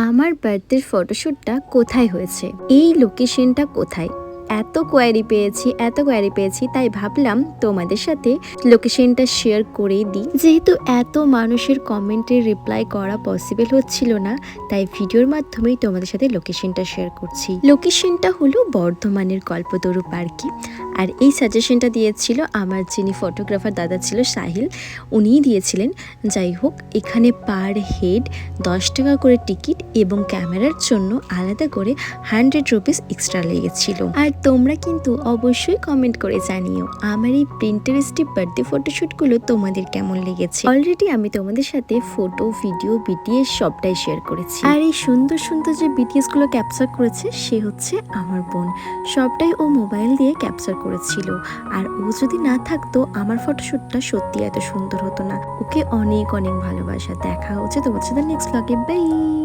আমার বার্থডের ফটোশ্যুটটা কোথায় হয়েছে, এই লোকেশনটা কোথায়, এত কোয়ারি পেয়েছি তাই ভাবলাম তোমাদের সাথে লোকেশনটা শেয়ার করেই দিই। যেহেতু এত মানুষের কমেন্টের রিপ্লাই করা পসিবল হচ্ছিল না, তাই ভিডিওর মাধ্যমেই তোমাদের সাথে লোকেশনটা শেয়ার করছি। লোকেশনটা হলো বর্ধমানের কল্পতরু পার্কে। আর এই সাজেশনটা দিয়েছিল আমার যিনি ফটোগ্রাফার দাদা ছিল সাহিল, উনিই দিয়েছিলেন। যাই হোক, এখানে পার হেড 10 টাকা করে টিকিট এবং ক্যামেরার জন্য আলাদা করে 100 রুপিস এক্সট্রা লেগেছিল। আর তোমরা কিন্তু অবশ্যই কমেন্ট করে জানিও আমার এই প্রিন্টারেস্টে বার্থডে ফটোশ্যুটগুলো তোমাদের কেমন লেগেছে। অলরেডি আমি তোমাদের সাথে ফটো, ভিডিও, বিটিএস সবটাই শেয়ার করেছি। আর এই সুন্দর সুন্দর যে বিটিএসগুলো ক্যাপচার করেছে সে হচ্ছে আমার বোন। সবটাই ও মোবাইল দিয়ে ক্যাপচার করেছিল। আর ও যদি না থাকতো আমার ফটোশ্যুটটা সত্যি এত সুন্দর হতো না। ওকে অনেক অনেক ভালোবাসা। দেখা হচ্ছে তোমাদের সাথে নেক্সট ব্লগে। বাই।